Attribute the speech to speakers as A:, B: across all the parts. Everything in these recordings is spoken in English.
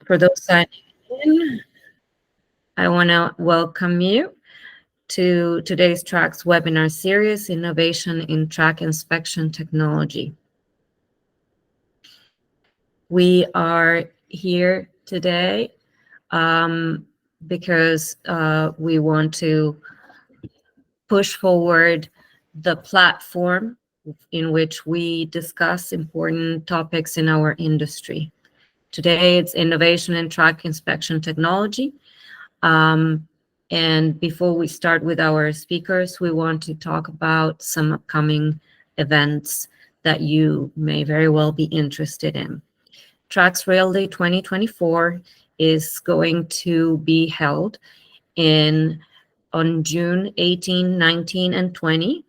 A: For those signing in, I want to welcome you to today's TRACCS webinar series, Innovation in Track Inspection Technology. We are here today because we want to push forward the platform in which we discuss important topics in our industry. Today, it's Innovation in Track Inspection Technology. And before we start with our speakers, we want to talk about some upcoming events that you may very well be interested in. TRACCS Rail Day 2024 is going to be held on June 18, 19, and 20.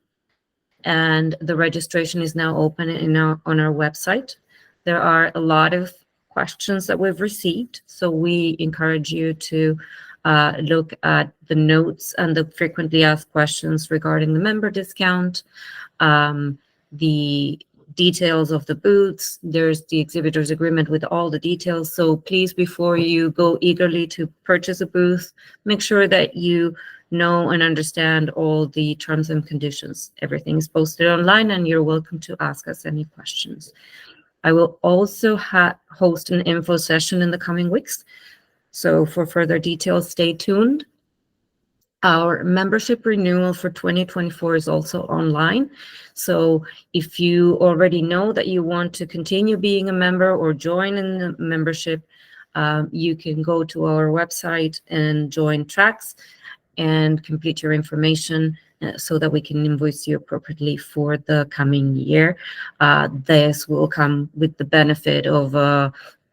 A: And the registration is now open on our website. There are a lot of questions that we've received, so we encourage you to look at the notes and the frequently asked questions regarding the member discount, the details of the booths. There's the exhibitor's agreement with all the details. So please, before you go eagerly to purchase a booth, make sure that you know and understand all the terms and conditions. Everything is posted online, and you're welcome to ask us any questions. I will also host an info session in the coming weeks. So for further details, stay tuned. Our membership renewal for 2024 is also online. So if you already know that you want to continue being a member or join in the membership, you can go to our website and join TRACCS and complete your information so that we can invoice you appropriately for the coming year. This will come with the benefit of a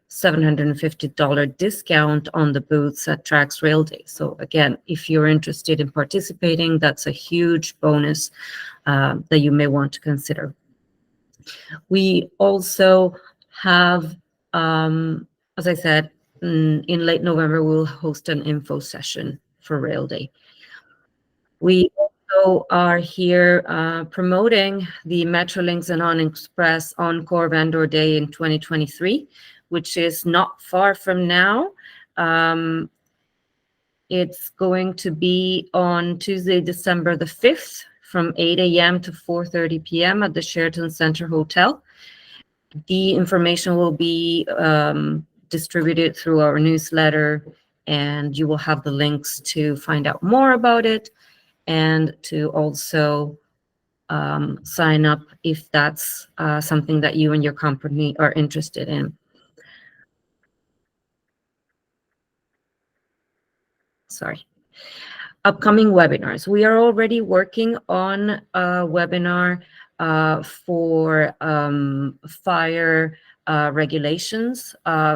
A: $750 discount on the booths at TRACCS Rail Day. So again, if you're interested in participating, that's a huge bonus that you may want to consider. We also have, as I said, in late November, we'll host an info session for Rail Day. We also are here promoting the Metrolinx and OnExpress Encore Vendor Day in 2023, which is not far from now. It's going to be on Tuesday, December the 5th from 8 a.m. to 4:30 p.m. at the Sheraton Center Hotel. The information will be distributed through our newsletter, and you will have the links to find out more about it and to also sign up if that's something that you and your company are interested in. Sorry. Upcoming webinars. We are already working on a webinar for fire regulations.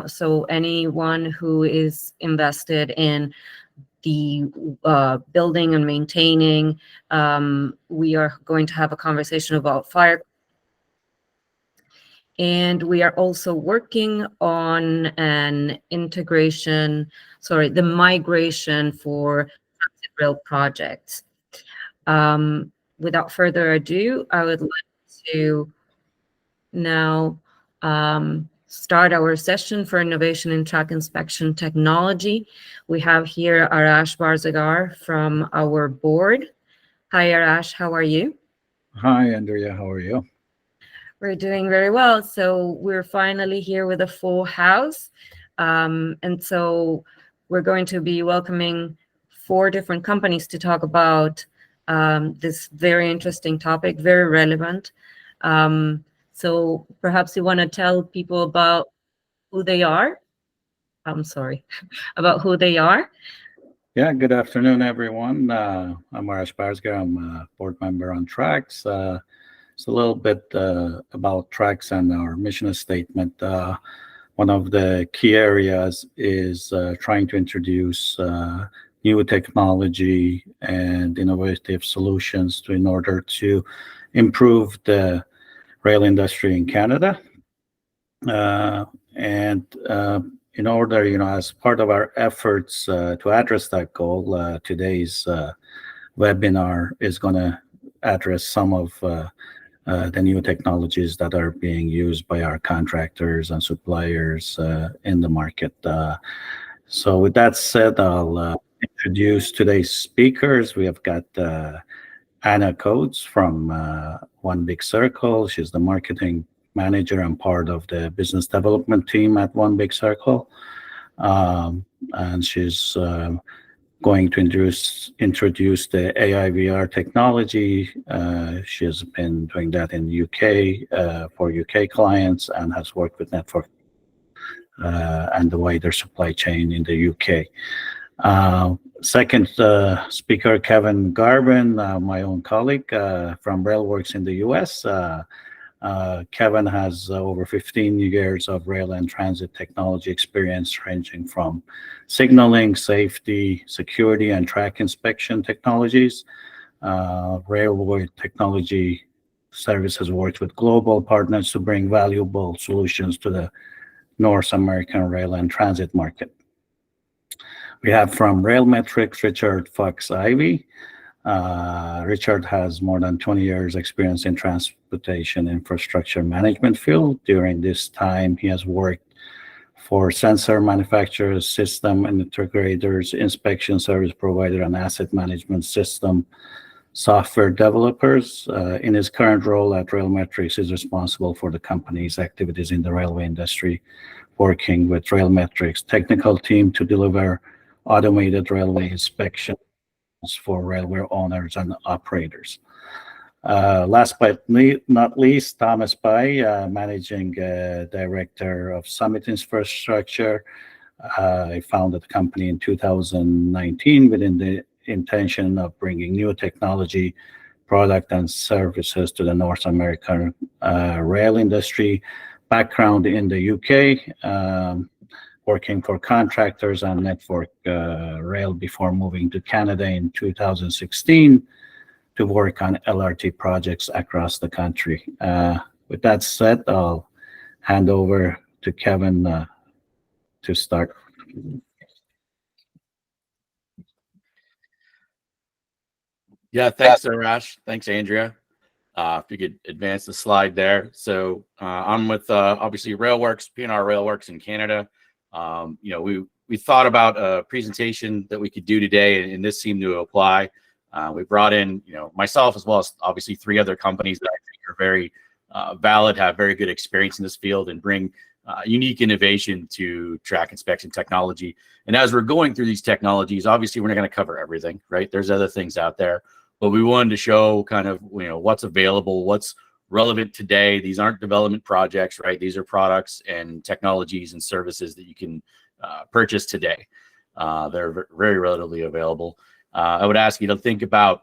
A: So anyone who is invested in the building and maintaining, we are going to have a conversation about fire. And we are also working on an the migration for transit rail projects. Without further ado, I would like to now start our session for Innovation in Track Inspection Technology. We have here Arash Barzagar from our board. Hi, Arash, how are you?
B: Hi, Andrea, how are you?
A: We're doing very well. So we're finally here with a full house. And so we're going to be welcoming 4 different companies to talk about this very interesting topic, very relevant. So perhaps you want to tell people about who they are. I'm sorry, about who they are.
B: Yeah, good afternoon, everyone. I'm Arash Barzagar. I'm a board member on TRACCS. It's a little bit about TRACCS and our mission statement. One of the key areas is trying to introduce new technology and innovative solutions in order to improve the rail industry in Canada. In order, as part of our efforts to address that goal, today's webinar is going to address some of the new technologies that are being used by our contractors and suppliers in the market. So with that said, I'll introduce today's speakers. We have got Anna Coates from One Big Circle. She's the marketing manager and part of the business development team at One Big Circle. And she's going to introduce the AI VR technology. She has been doing that in the UK for UK clients and has worked with Network and the wider supply chain in the UK. Second speaker, Kevin Garben, my own colleague from RailWorks in the US. Kevin has over 15 years of rail and transit technology experience, ranging from signaling, safety, security, and track inspection technologies. Railway Technology Services works with global partners to bring valuable solutions to the North American rail and transit market. We have from Railmetrics, Richard Fox-Ivey. Richard has more than 20 years experience in transportation infrastructure management field. During this time, he has worked for sensor manufacturers, system integrators, inspection service provider, and asset management system software developers. In his current role at Railmetrics, he is responsible for the company's activities in the railway industry, working with Railmetrics technical team to deliver automated railway inspections for railway owners and operators. Last but not least, Thomas Bye, Managing Director of Summit Infrastructure. I founded the company in 2019 within the intention of bringing new technology, product, and services to the North American rail industry. Background in the UK, working for contractors and Network Rail before moving to Canada in 2016 to work on LRT projects across the country. With that said, I'll hand over to Kevin to start.
C: Yeah, thanks, Arash. Thanks, Andrea. If you could advance the slide there. So I'm with obviously RailWorks, PNR RailWorks in Canada. We thought about a presentation that we could do today, and this seemed to apply. We brought in, myself as well as obviously 3 other companies that I think are very valid, have very good experience in this field, and bring unique innovation to track inspection technology. And as we're going through these technologies, obviously we're not going to cover everything, right? There's other things out there, but we wanted to show kind of, what's available, what's relevant today. These aren't development projects, right? These are products and technologies and services that you can purchase today. They're very relatively available. I would ask you to think about,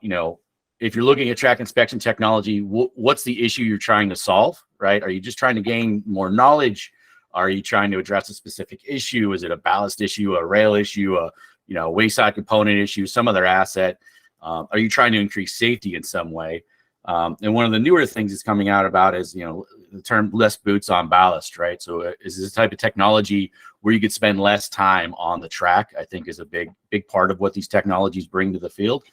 C: if you're looking at track inspection technology, what's the issue you're trying to solve, right? Are you just trying to gain more knowledge? Are you trying to address a specific issue? Is it a ballast issue, a rail issue, a wayside component issue, some other asset? Are you trying to increase safety in some way? And one of the newer things that's coming out about is, the term less boots on ballast, right? So is this type of technology where you could spend less time on the track, I think is a big part of what these technologies bring to the field.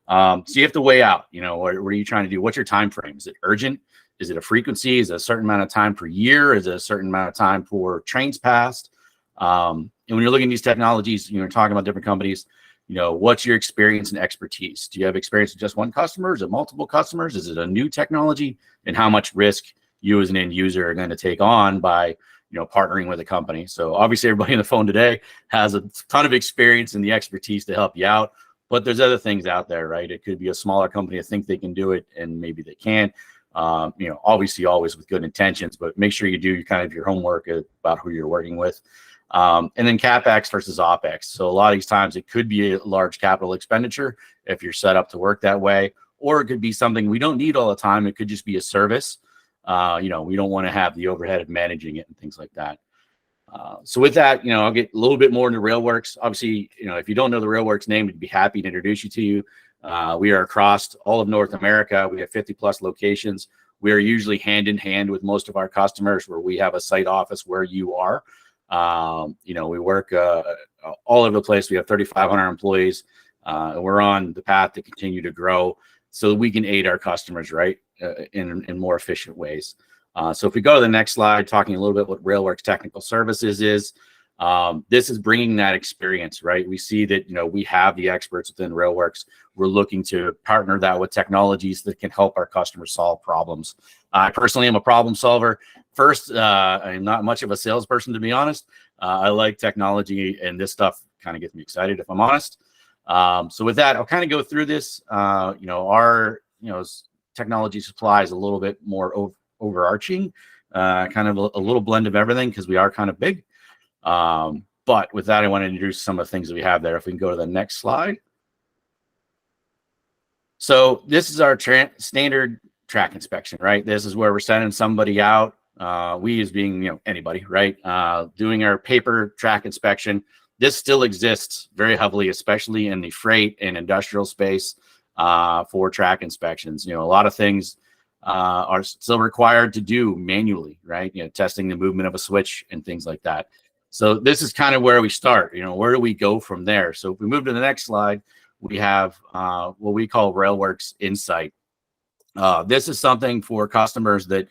C: So you have to weigh out, what are you trying to do? What's your time frame? Is it urgent? Is it a frequency? Is it a certain amount of time per year? Is it a certain amount of time for trains passed? And when you're looking at these technologies, talking about different companies, what's your experience and expertise? Do you have experience with just one customer? Is it multiple customers? Is it a new technology? And how much risk you as an end user are going to take on by, partnering with a company? So obviously everybody on the phone today has a ton of experience and the expertise to help you out, but there's other things out there, right? It could be a smaller company that think they can do it and maybe they can't. Obviously always with good intentions, but make sure you do kind of your homework about who you're working with. And then CapEx versus OpEx. So a lot of these times it could be a large capital expenditure if you're set up to work that way, or it could be something we don't need all the time. It could just be a service. We don't want to have the overhead of managing it and things like that. So with that, I'll get a little bit more into RailWorks. Obviously, if you don't know the RailWorks name, we'd be happy to introduce you to you. We are across all of North America. We have 50 plus locations. We are usually hand in hand with most of our customers where we have a site office where you are. We work all over the place. We have 3,500 employees. And we're on the path to continue to grow so that we can aid our customers, right? in more efficient ways. So if we go to the next slide, talking a little bit what RailWorks Technical Services is, this is bringing that experience, right? We see that, we have the experts within RailWorks. We're looking to partner that with technologies that can help our customers solve problems. I personally am a problem solver. First, I'm not much of a salesperson, to be honest. I like technology, and this stuff kind of gets me excited, if I'm honest. So with that, I'll kind of go through this. Our technology supply is a little bit more overarching, kind of a little blend of everything because we are kind of big. But with that, I want to introduce some of the things that we have there. If we can go to the next slide. So this is our standard track inspection, right? This is where we're sending somebody out. We as being, anybody, right? Doing our paper track inspection. This still exists very heavily, especially in the freight and industrial space, for track inspections. A lot of things are still required to do manually, right? Testing the movement of a switch and things like that. So this is kind of where we start. Where do we go from there? So if we move to the next slide, we have what we call RailWorks Insight. This is something for customers that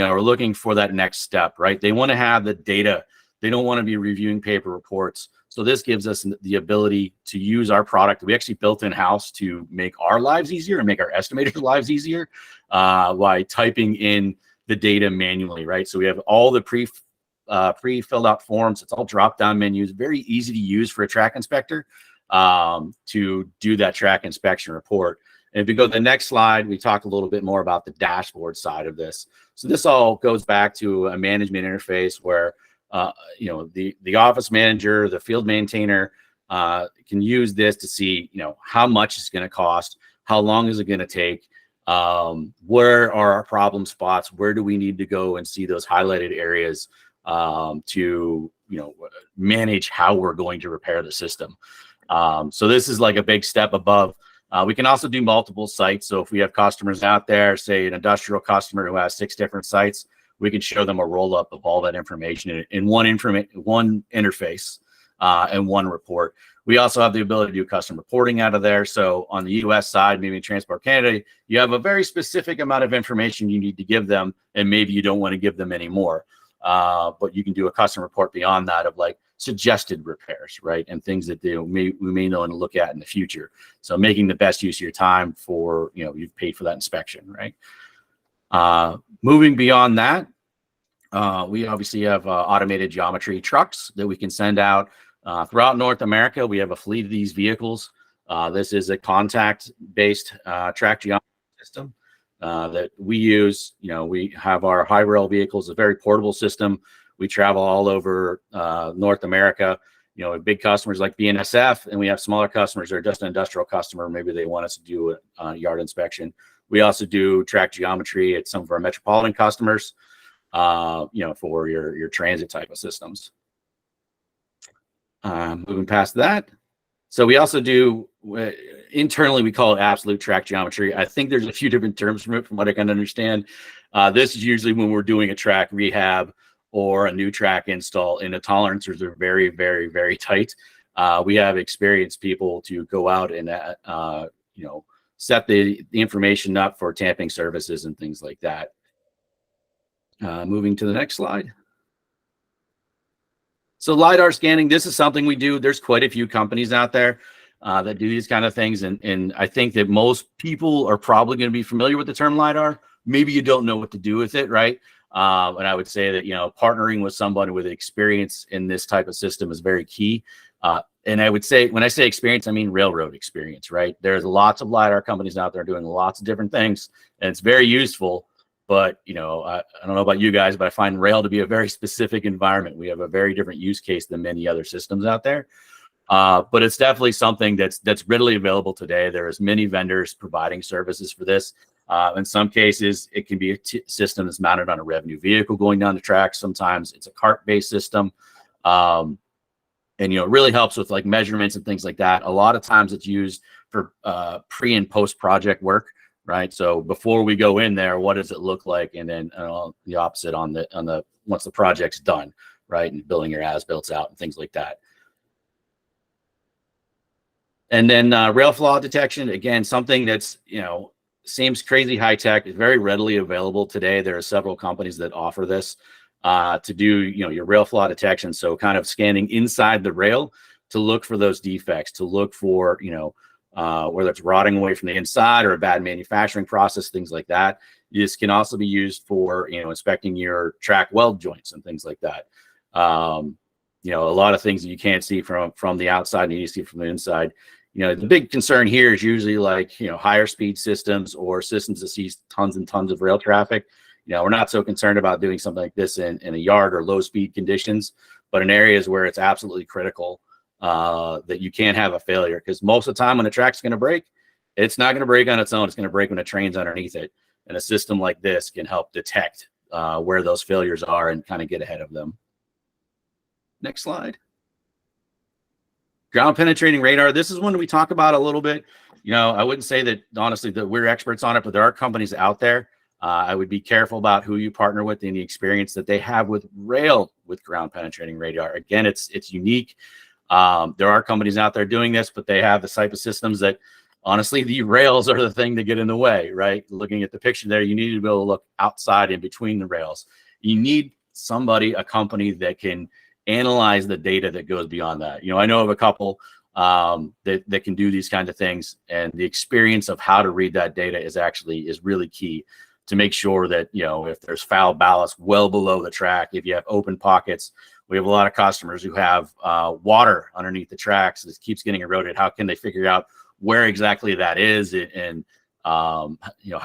C: are looking for that next step, right? They want to have the data. They don't want to be reviewing paper reports. So this gives us the ability to use our product. We actually built in-house to make our lives easier and make our estimators' lives easier by typing in the data manually, right? So we have all the pre-filled out forms. It's all drop-down menus, very easy to use for a track inspector to do that track inspection report. And if you go to the next slide, we talk a little bit more about the dashboard side of this. So this all goes back to a management interface where the office manager, the field maintainer can use this to see, how much it's going to cost, how long is it going to take, where are our problem spots, where do we need to go and see those highlighted areas to manage how we're going to repair the system. So this is like a big step above. We can also do multiple sites. So if we have customers out there, say an industrial customer who has 6 different sites, we can show them a roll up of all that information in one interface and one report. We also have the ability to do custom reporting out of there. So on the US side, maybe in Transport Canada, you have a very specific amount of information you need to give them, and maybe you don't want to give them any more. But you can do a custom report beyond that of like suggested repairs, right? And things that we may want to look at in the future. So making the best use of your time for, you've paid for that inspection, right? Moving beyond that, we obviously have automated geometry trucks that we can send out throughout North America. We have a fleet of these vehicles. This is a contact-based track geometry system that we use. We have our high rail vehicles, a very portable system. We travel all over North America. We have big customers like BNSF, and we have smaller customers that are just an industrial customer. Maybe they want us to do a yard inspection. We also do track geometry at some of our metropolitan customers, for your transit type of systems. Moving past that. So we also do, internally, we call it absolute track geometry. I think there's a few different terms from it from what I can understand. This is usually when we're doing a track rehab or a new track install, and the tolerances are very, very, very tight. We have experienced people to go out and, set the information up for tamping services and things like that. Moving to the next slide. So LiDAR scanning, this is something we do. There's quite a few companies out there that do these kind of things. And I think that most people are probably going to be familiar with the term LiDAR. Maybe you don't know what to do with it, right? And I would say that, partnering with somebody with experience in this type of system is very key. And I would say, when I say experience, I mean railroad experience, right? There's lots of LiDAR companies out there doing lots of different things, and it's very useful. But, I don't know about you guys, but I find rail to be a very specific environment. We have a very different use case than many other systems out there. But it's definitely something that's readily available today. There's many vendors providing services for this. In some cases, it can be a system that's mounted on a revenue vehicle going down the track. Sometimes it's a cart-based system. And, it really helps with like measurements and things like that. A lot of times it's used for pre and post project work, right? So before we go in there, what does it look like? And then the opposite on the once the project's done, right? And building your as-builts out and things like that. And then rail flaw detection, again, something that's, seems crazy high tech. It's very readily available today. There are several companies that offer this to do, your rail flaw detection. So kind of scanning inside the rail to look for those defects, to look for, whether it's rotting away from the inside or a bad manufacturing process, things like that. This can also be used for, inspecting your track weld joints and things like that. A lot of things that you can't see from the outside and you see from the inside. The big concern here is usually like, higher speed systems or systems that see tons and tons of rail traffic. We're not so concerned about doing something like this in a yard or low speed conditions, but in areas where it's absolutely critical that you can't have a failure, because most of the time when a track's going to break, it's not going to break on its own. It's going to break when a train's underneath it. And a system like this can help detect where those failures are and kind of get ahead of them. Next slide. Ground penetrating radar. This is one we talk about a little bit. I wouldn't say that honestly that we're experts on it, but there are companies out there. I would be careful about who you partner with and the experience that they have with rail with ground penetrating radar. Again, it's unique. There are companies out there doing this, but they have the type of systems that honestly, the rails are the thing to get in the way, right? Looking at the picture there, you need to be able to look outside in between the rails. You need a company that can analyze the data that goes beyond that. I know of a couple that can do these kinds of things, and the experience of how to read that data is really key to make sure that, if there's foul ballast well below the track, if you have open pockets. We have a lot of customers who have water underneath the tracks that keeps getting eroded. How can they figure out where exactly that is and how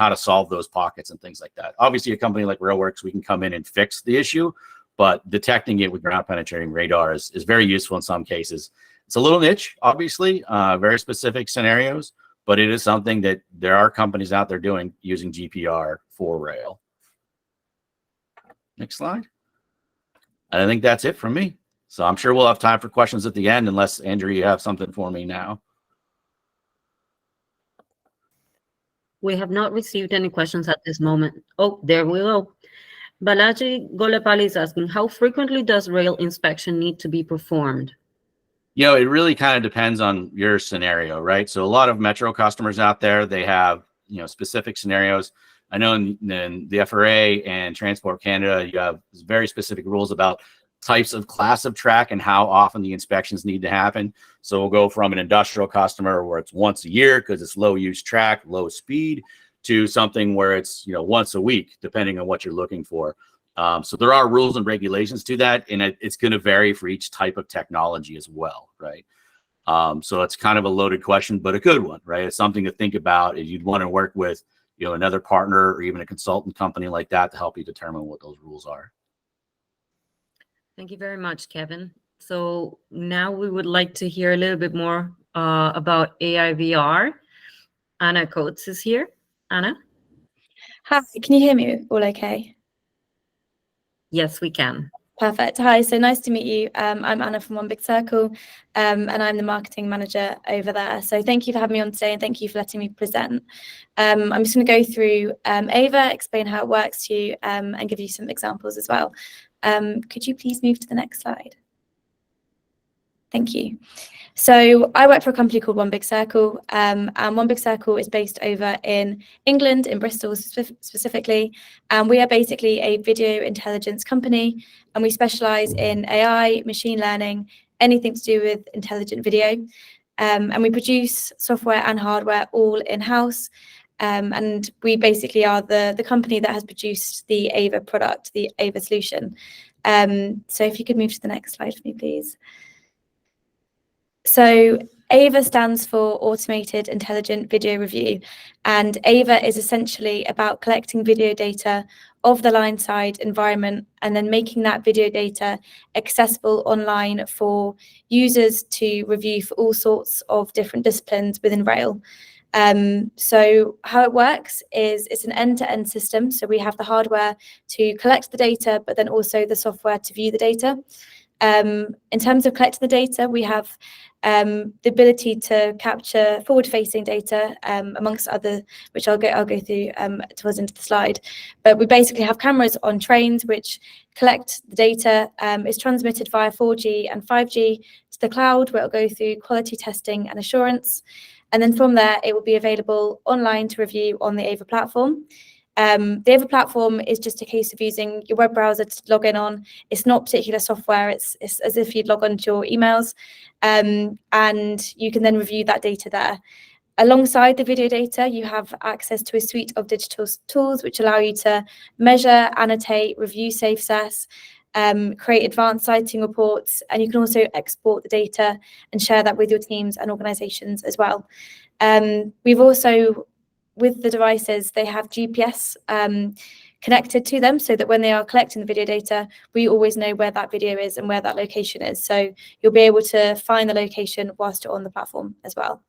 C: to solve those pockets and things like that? Obviously, a company like RailWorks, we can come in and fix the issue, but detecting it with ground penetrating radar is very useful in some cases. It's a little niche, obviously, very specific scenarios, but it is something that there are companies out there doing using GPR for rail. Next slide. I think that's it from me. So I'm sure we'll have time for questions at the end, unless, Andrew, you have something for me now.
A: We have not received any questions at this moment. Oh, there we go. Balaji Golepali is asking, how frequently does rail inspection need to be performed?
C: It really kind of depends on your scenario, right? So a lot of metro customers out there, they have, specific scenarios. I know in the FRA and Transport Canada, you have very specific rules about types of class of track and how often the inspections need to happen. So we'll go from an industrial customer where it's once a year because it's low use track, low speed, to something where it's once a week, depending on what you're looking for. So there are rules and regulations to that, and it's going to vary for each type of technology as well, right? So it's kind of a loaded question, but a good one, right? It's something to think about if you'd want to work with another partner or even a consultant company like that to help you determine what those rules are.
A: Thank you very much, Kevin. So now we would like to hear a little bit more about AI/VR. Anna Coates is here. Anna?
D: Hi, can you hear me all okay?
A: Yes, we can.
D: Perfect. Hi, so nice to meet you. I'm Anna from One Big Circle, and I'm the marketing manager over there. So thank you for having me on today, and thank you for letting me present. I'm just going to go through AVA, explain how it works to you, and give you some examples as well. Could you please move to the next slide? Thank you. So I work for a company called One Big Circle, and One Big Circle is based over in England, in Bristol specifically, and we are basically a video intelligence company, and we specialize in AI, machine learning, anything to do with intelligent video, and we produce software and hardware all in-house, and we basically are the company that has produced the AVA product, the AVA solution. So if you could move to the next slide for me, please. So AVA stands for Automated Intelligent Video Review, and AVA is essentially about collecting video data of the line-side environment and then making that video data accessible online for users to review for all sorts of different disciplines within rail. So how it works is it's an end-to-end system. So we have the hardware to collect the data, but then also the software to view the data. In terms of collecting the data, we have the ability to capture forward-facing data, amongst other, which I'll go through towards into the slide. But we basically have cameras on trains which collect the data. It's transmitted via 4G and 5G to the cloud, where it'll go through quality testing and assurance. And then from there, it will be available online to review on the Ava platform. The Ava platform is just a case of using your web browser to log in on. It's not particular software. It's as if you'd log on to your emails, and you can then review that data there. Alongside the video data, you have access to a suite of digital tools which allow you to measure, annotate, review SafeSS, create advanced sighting reports, and you can also export the data and share that with your teams and organizations as well. We've also, with the devices, they have GPS connected to them so that when they are collecting the video data, we always know where that video is and where that location is. So you'll be able to find the location whilst you're on the platform as well.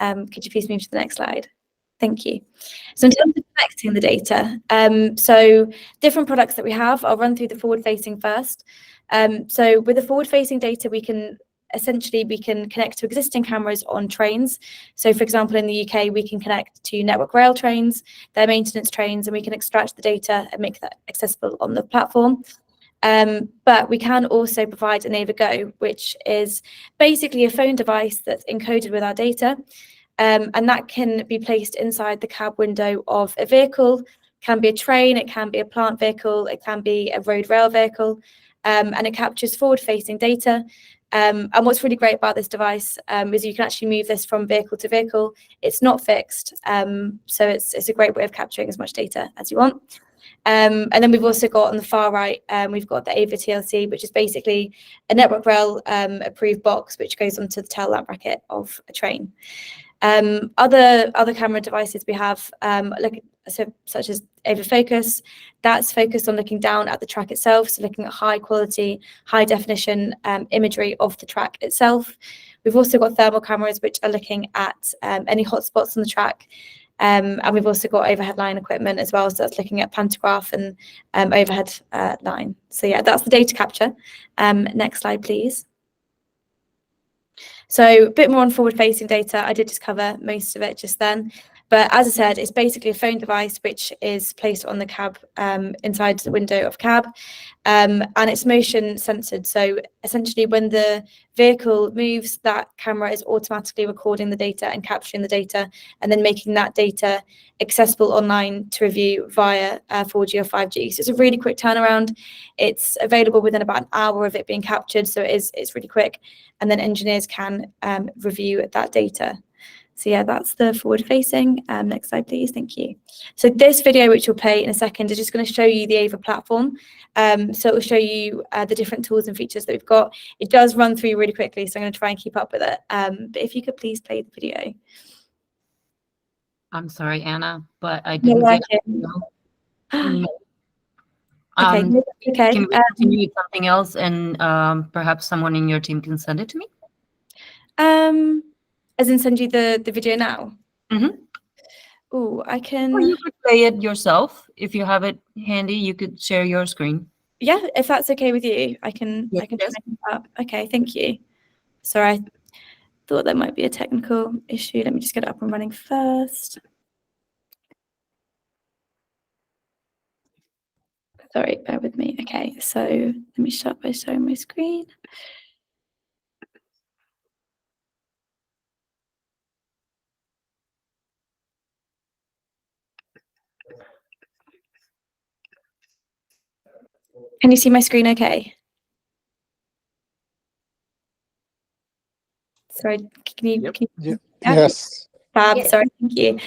D: Could you please move to the next slide? Thank you. So in terms of collecting the data, so different products that we have, I'll run through the forward-facing first. So with the forward-facing data, we can connect to existing cameras on trains. So for example, in the UK, we can connect to Network Rail trains, their maintenance trains, and we can extract the data and make that accessible on the platform. But we can also provide an Ava Go, which is basically a phone device that's encoded with our data. And that can be placed inside the cab window of a vehicle. It can be a train, it can be a plant vehicle, it can be a road rail vehicle, and it captures forward-facing data. And what's really great about this device is you can actually move this from vehicle to vehicle. It's not fixed, so it's a great way of capturing as much data as you want. And then we've also got on the far right, we've got the Ava TLC, which is basically a Network Rail approved box which goes onto the tail lamp bracket of a train. Other camera devices we have, such as Ava Focus, that's focused on looking down at the track itself, so looking at high quality, high definition imagery of the track itself. We've also got thermal cameras which are looking at any hotspots on the track. And we've also got overhead line equipment as well, so that's looking at pantograph and overhead line. So yeah, that's the data capture. Next slide, please. So a bit more on forward-facing data. I did just cover most of it just then. But as I said, it's basically a phone device which is placed on the cab, inside the window of cab, and it's motion censored. So essentially when the vehicle moves, that camera is automatically recording the data and capturing the data and then making that data accessible online to review via 4G or 5G. So it's a really quick turnaround. It's available within about an hour of it being captured. So it's really quick. And then engineers can review that data. So yeah, that's the forward facing. Next slide, please. Thank you. So this video, which we'll play in a second, is just going to show you the Ava platform. So it will show you the different tools and features that we've got. It does run through really quickly, so I'm going to try and keep up with it. But if you could please play the video.
A: I'm sorry, Anna, but I didn't get it. No.
D: Okay. Okay.
A: Can we continue with something else, and perhaps someone in your team can send it to me?
D: As in send you the video now?
A: Mm-hmm.
D: Oh, I can.
A: Or you could play it yourself. If you have it handy, you could share your screen.
D: Yeah, if that's okay with you, I can.
A: Yes,
D: I can
A: yes.
D: turn it up. Okay, thank you. Sorry, I thought there might be a technical issue. Let me just get it up and running first. Sorry, bear with me. Okay, so let me start by showing my screen. Can you see my screen okay? Sorry, can you?
C: Yep.
D: Can you
E: Yes.
D: Fab,
A: Yes.
D: sorry, thank you.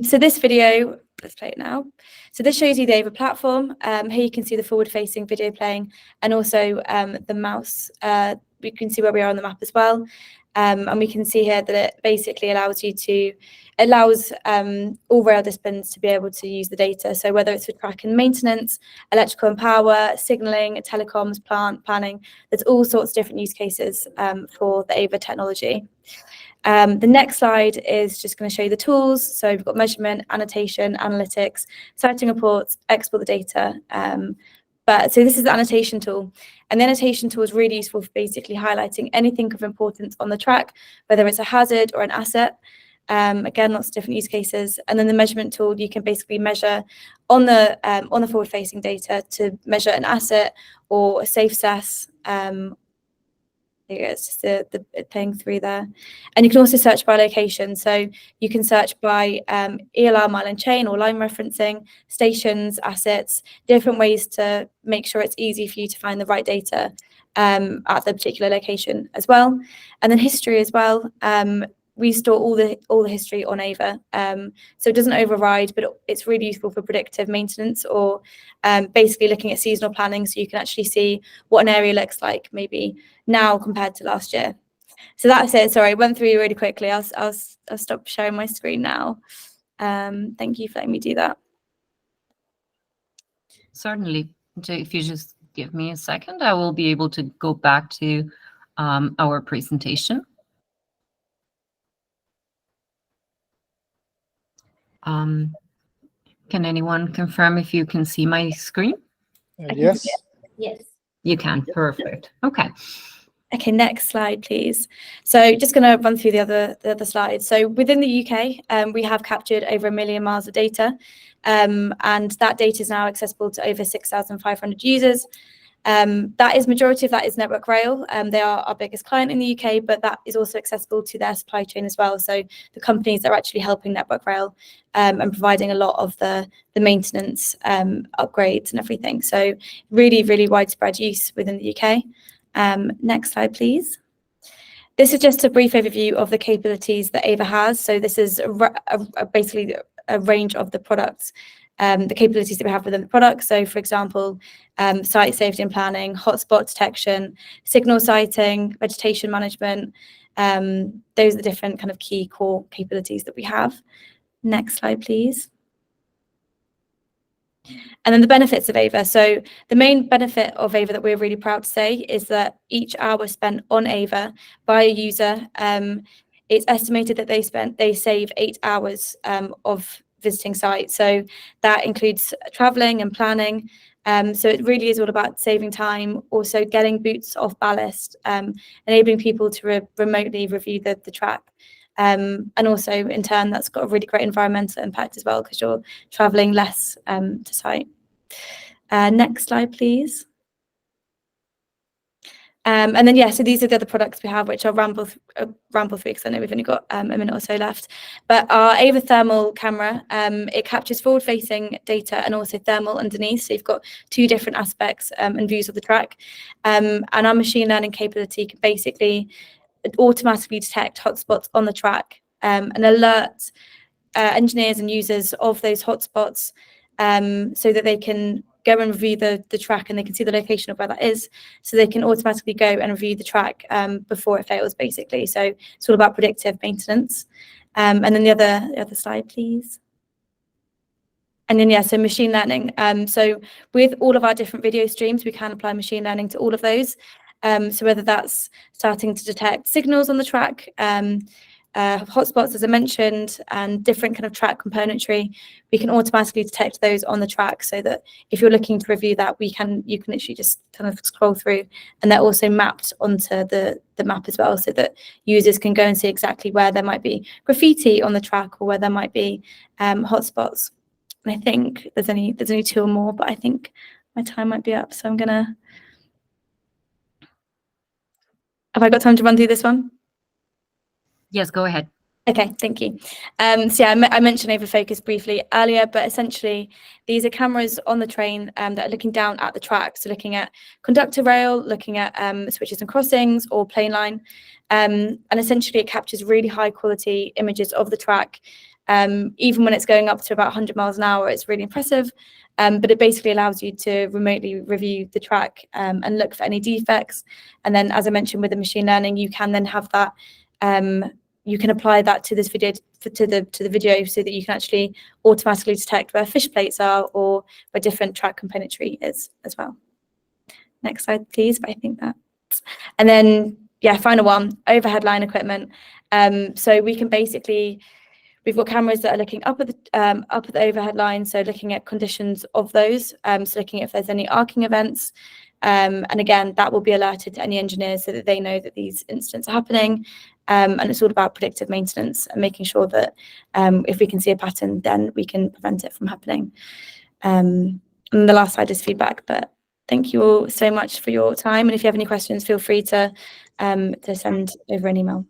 D: So this video, let's play it now. So this shows you the Ava platform. Here you can see the forward-facing video playing, and also the mouse. We can see where we are on the map as well. And we can see here that it basically allows all rail disciplines to be able to use the data. So whether it's for track and maintenance, electrical and power, signalling, telecoms, plant planning, there's all sorts of different use cases for the Ava technology. The next slide is just going to show you the tools. So we've got measurement, annotation, analytics, sighting reports, export the data. So this is the annotation tool. And the annotation tool is really useful for basically highlighting anything of importance on the track, whether it's a hazard or an asset. Again, lots of different use cases. And then the measurement tool, you can basically measure on the forward-facing data to measure an asset or a SafeSS there you go, it's just the playing through there. And you can also search by location. So you can search by ELR, mile and chain, or line referencing, stations, assets, different ways to make sure it's easy for you to find the right data at the particular location as well. And then history as well. We store all the history on Ava, so it doesn't override, but it's really useful for predictive maintenance or basically looking at seasonal planning, so you can actually see what an area looks like maybe now compared to last year. So that's it. Sorry, I went through really quickly. I'll stop sharing my screen now. Thank you for letting me do that.
A: Certainly. So if you just give me a second, I will be able to go back to our presentation. Can anyone confirm if you can see my screen?
E: Yes.
D: Yes.
A: You can. Perfect. Okay.
D: Okay, next slide, please. So just going to run through the other slides. So within the UK, we have captured over 1 million miles of data, and that data is now accessible to over 6,500 users. Majority of that is Network Rail. They are our biggest client in the UK, but that is also accessible to their supply chain as well. So the companies that are actually helping Network Rail and providing a lot of the maintenance upgrades and everything. So really, really widespread use within the UK. Next slide, please. This is just a brief overview of the capabilities that Ava has. So this is basically a range of the products, the capabilities that we have within the product. So for example, site safety and planning, hotspot detection, signal sighting, vegetation management. Those are the different kind of key core capabilities that we have. Next slide, please. And then the benefits of Ava. So the main benefit of Ava that we're really proud to say is that each hour spent on Ava by a user, it's estimated that they save 8 hours of visiting sites. So that includes traveling and planning. So it really is all about saving time, also getting boots off ballast, enabling people to remotely review the track. And also in turn, that's got a really great environmental impact as well, because you're traveling less to site. Next slide, please. And then, yeah, so these are the other products we have, which I'll ramble through because I know we've only got a minute or so left. But our Ava thermal camera, it captures forward-facing data and also thermal underneath. So you've got two different aspects and views of the track. And our machine learning capability can basically automatically detect hotspots on the track and alert engineers and users of those hotspots so that they can go and review the track, and they can see the location of where that is, so they can automatically go and review the track before it fails, basically. So it's all about predictive maintenance. And then the other slide, please. And then, yeah, so machine learning. So with all of our different video streams, we can apply machine learning to all of those. So whether that's starting to detect signals on the track, hotspots, as I mentioned, and different kind of track componentry, we can automatically detect those on the track, so that if you're looking to review that, you can literally just kind of scroll through, and they're also mapped onto the map as well, so that users can go and see exactly where there might be graffiti on the track or where there might be hotspots. And I think there's only 2 or more, but I think my time might be up, so I'm gonna. Have I got time to run through this one?
A: Yes, go ahead.
D: Okay, thank you. So yeah, I mentioned Ava Focus briefly earlier, but essentially these are cameras on the train that are looking down at the track, so looking at conductor rail, looking at switches and crossings or plain line, and essentially it captures really high quality images of the track. Even when it's going up to about 100 miles an hour, it's really impressive. But it basically allows you to remotely review the track and look for any defects. And then, as I mentioned, with the machine learning, you can then have that. You can apply that to this video, to the video, so that you can actually automatically detect where fish plates are or where different track componentry is as well. Next slide, please. But I think that's. And then, yeah, final one: overhead line equipment. So we can basically. We've got cameras that are looking up at the overhead line, so looking at conditions of those, so looking at if there's any arcing events, and again, that will be alerted to any engineers so that they know that these incidents are happening, and it's all about predictive maintenance and making sure that if we can see a pattern, then we can prevent it from happening. And the last slide is feedback, but thank you all so much for your time, and if you have any questions, feel free to to send over an email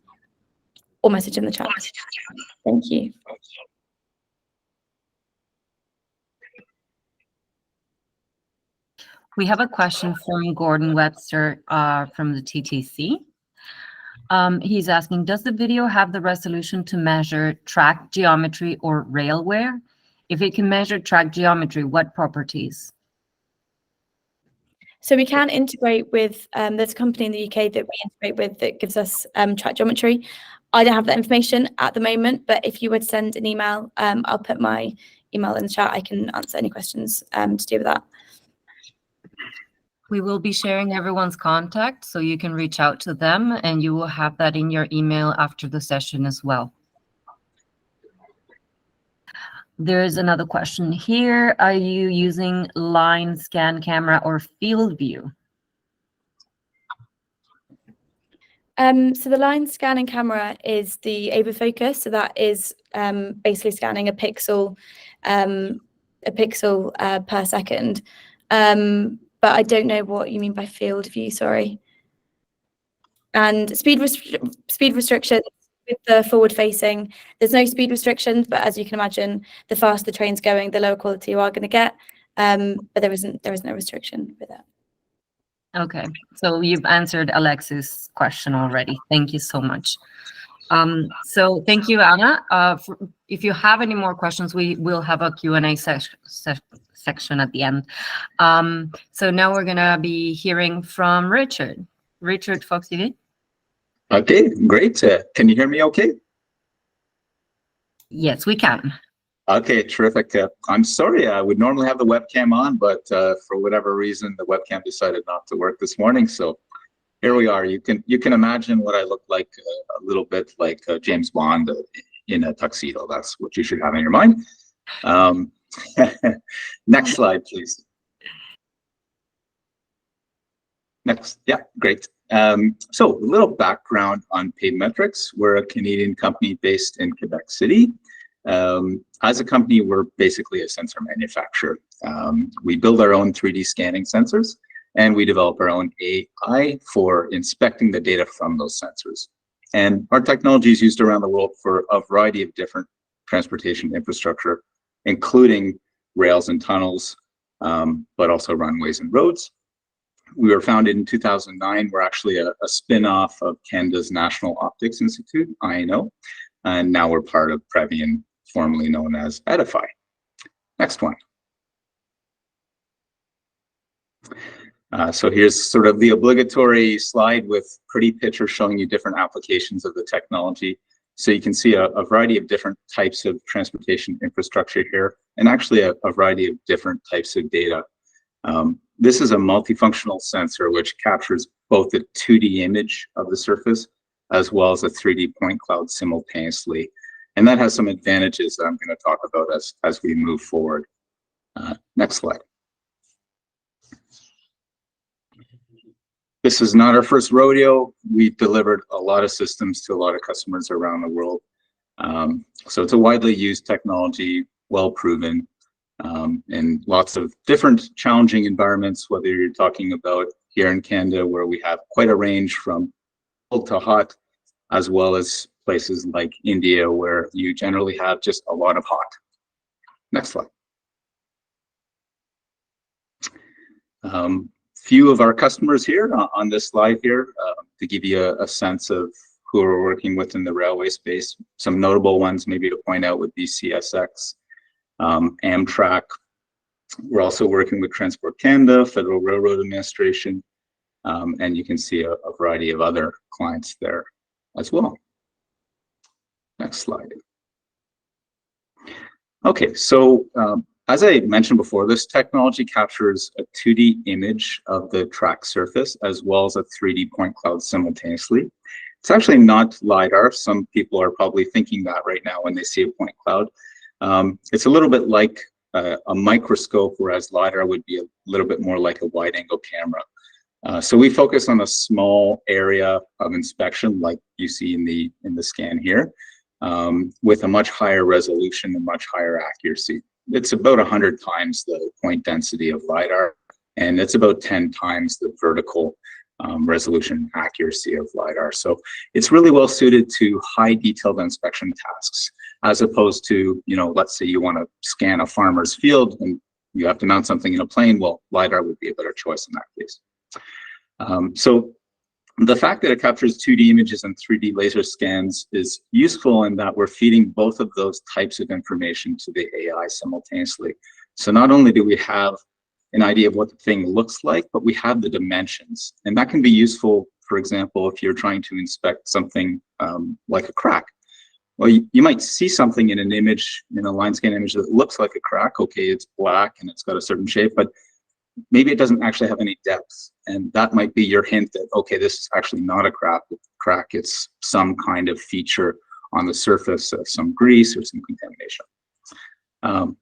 D: or message in the chat. Thank you.
A: We have a question from Gordon Webster from the TTC. He's asking, does the video have the resolution to measure track geometry or rail wear? If it can measure track geometry, what properties?
D: So we can integrate with, there's a company in the UK that we integrate with that gives us track geometry. I don't have that information at the moment, but if you would send an email, I'll put my email in the chat. I can answer any questions to do with that.
A: We will be sharing everyone's contact, so you can reach out to them, and you will have that in your email after the session as well. There's another question here. Are you using line scan camera or field view?
D: So the line scanning camera is the AVFocus. So that is basically scanning a pixel per second. But I don't know what you mean by field view, sorry. And speed restriction with the forward facing, there's no speed restrictions, but as you can imagine, the faster the train's going, the lower quality you are going to get. But there is no restriction with that.
A: Okay, so you've answered Alexis' question already. Thank you so much. So thank you, Anna. If you have any more questions, we will have a Q&A section at the end. So now we're gonna be hearing from Richard. Richard, Fox-Ivey.
E: Okay, great. Can you hear me okay?
A: Yes, we can.
E: Okay, terrific. I'm sorry, I would normally have the webcam on, but for whatever reason, the webcam decided not to work this morning. So here we are. You can imagine what I look like, a little bit like James Bond in a tuxedo. That's what you should have in your mind. Next slide, please. Next, yeah, great. So a little background on Railmetrics. We're a Canadian company based in Quebec City. As a company, we're basically a sensor manufacturer. We build our own 3D scanning sensors, and we develop our own AI for inspecting the data from those sensors. And our technology is used around the world for a variety of different transportation infrastructure, including rails and tunnels, but also runways and roads. We were founded in 2009. We're actually a spin-off of Canada's National Optics Institute, INO, and now we're part of Previan, formerly known as Edify. Next one. So here's sort of the obligatory slide with pretty pictures showing you different applications of the technology. So you can see a variety of different types of transportation infrastructure here, and actually a variety of different types of data. This is a multifunctional sensor which captures both the 2D image of the surface as well as a 3D point cloud simultaneously. And that has some advantages that I'm going to talk about as we move forward. Next slide. This is not our first rodeo. We've delivered a lot of systems to a lot of customers around the world. So it's a widely used technology, well proven, in lots of different challenging environments, whether you're talking about here in Canada, where we have quite a range from cold to hot, as well as places like India, where you generally have just a lot of hot. Next slide. Few of our customers here on this slide here, to give you a sense of who we're working with in the railway space. Some notable ones maybe to point out would be CSX, Amtrak. We're also working with Transport Canada, Federal Railroad Administration, and you can see a variety of other clients there as well. Next slide. Okay, so as I mentioned before, this technology captures a 2D image of the track surface as well as a 3D point cloud simultaneously. It's actually not LiDAR. Some people are probably thinking that right now when they see a point cloud. It's a little bit like a microscope, whereas LiDAR would be a little bit more like a wide angle camera. So we focus on a small area of inspection like you see in the scan here, with a much higher resolution and much higher accuracy. It's about 100 times the point density of LiDAR, and it's about 10 times the vertical resolution accuracy of LiDAR. So it's really well suited to high detailed inspection tasks, as opposed to, let's say you want to scan a farmer's field and you have to mount something in a plane. Well, LiDAR would be a better choice in that case. So the fact that it captures 2D images and 3D laser scans is useful in that we're feeding both of those types of information to the AI simultaneously. So not only do we have an idea of what the thing looks like, but we have the dimensions. And that can be useful, for example, if you're trying to inspect something like a crack. Well, you might see something in an image, in a line scan image that looks like a crack. Okay, it's black and it's got a certain shape, but maybe it doesn't actually have any depth. And that might be your hint that, okay, this is actually not a crack, it's some kind of feature on the surface of some grease or some contamination.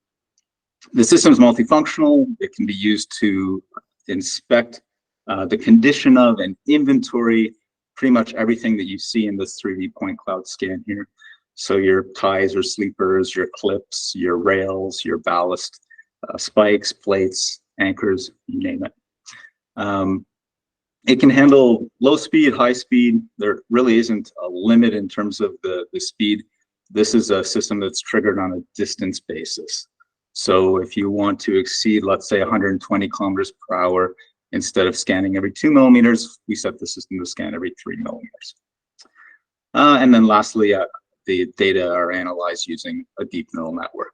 E: The system is multifunctional. It can be used to inspect the condition of and inventory pretty much everything that you see in this 3D point cloud scan here. So your ties or sleepers, your clips, your rails, your ballast, spikes, plates, anchors, you name it. It can handle low speed, high speed. There really isn't a limit in terms of the speed. This is a system that's triggered on a distance basis. So if you want to exceed, let's say 120 kilometers per hour, instead of scanning every 2 millimeters, we set the system to scan every 3 millimeters. And then lastly, the data are analyzed using a deep neural network.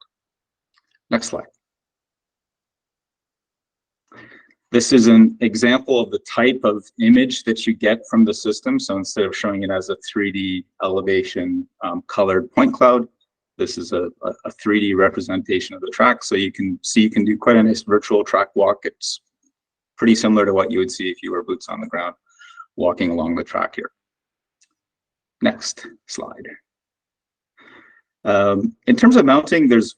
E: Next slide. This is an example of the type of image that you get from the system. So instead of showing it as a 3D elevation colored point cloud, this is a 3D representation of the track. So you can see, you can do quite a nice virtual track walk. It's pretty similar to what you would see if you were boots on the ground walking along the track here. Next slide. In terms of mounting, there's,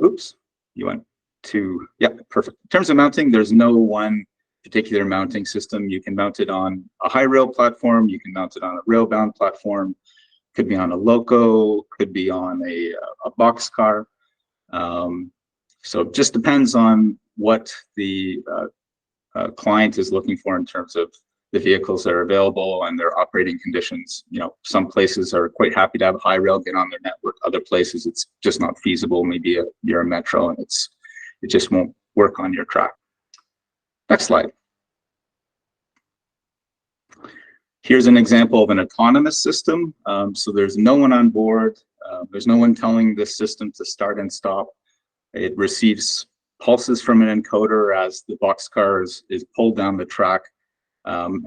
E: oops, you went to, yeah, perfect. In terms of mounting, there's no one particular mounting system. You can mount it on a high rail platform. You can mount it on a rail-bound platform. Could be on a loco, could be on a boxcar. So it just depends on what the client is looking for in terms of the vehicles that are available and their operating conditions. Some places are quite happy to have high rail get on their network. Other places it's just not feasible. Maybe you're a metro and it just won't work on your track. Next slide. Here's an example of an autonomous system. So there's no one on board. There's no one telling the system to start and stop. It receives pulses from an encoder as the boxcar is pulled down the track.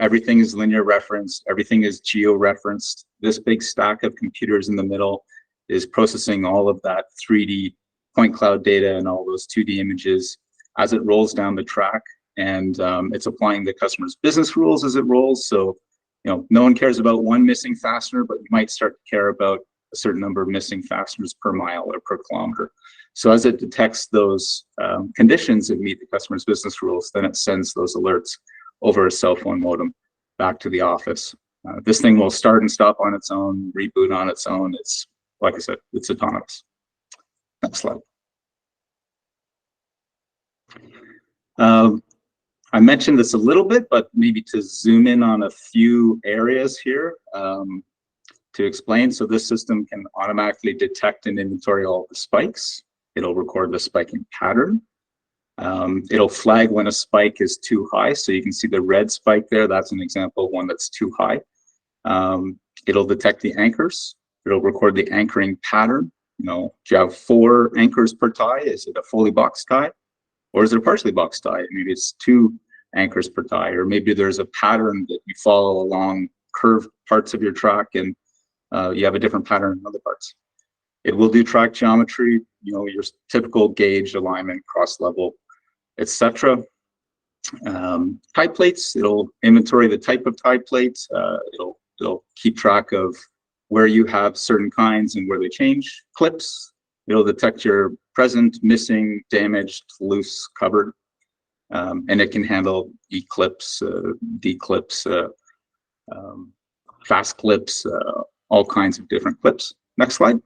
E: Everything is linear referenced. Everything is geo-referenced. This big stack of computers in the middle is processing all of that 3D point cloud data and all those 2D images as it rolls down the track. And it's applying the customer's business rules as it rolls. So no one cares about one missing fastener, but you might start to care about a certain number of missing fasteners per mile or per kilometer. So as it detects those conditions that meet the customer's business rules, then it sends those alerts over a cell phone modem back to the office. This thing will start and stop on its own, reboot on its own. It's, like I said, it's autonomous. Next slide. I mentioned this a little bit, but maybe to zoom in on a few areas here to explain. So this system can automatically detect and inventory all the spikes. It'll record the spiking pattern. It'll flag when a spike is too high. So you can see the red spike there. That's an example of one that's too high. It'll detect the anchors. It'll record the anchoring pattern. Do you have 4 anchors per tie? Is it a fully boxed tie? Or is it a partially boxed tie? Maybe it's 2 anchors per tie, or maybe there's a pattern that you follow along curved parts of your track and you have a different pattern in other parts. It will do track geometry, your typical gauge, alignment, cross level, etc. Tie plates, it'll inventory the type of tie plates. It'll keep track of where you have certain kinds and where they change. Clips, it'll detect your present, missing, damaged, loose, covered. And it can handle E-clips, D-clips, fast clips, all kinds of different clips. Next slide.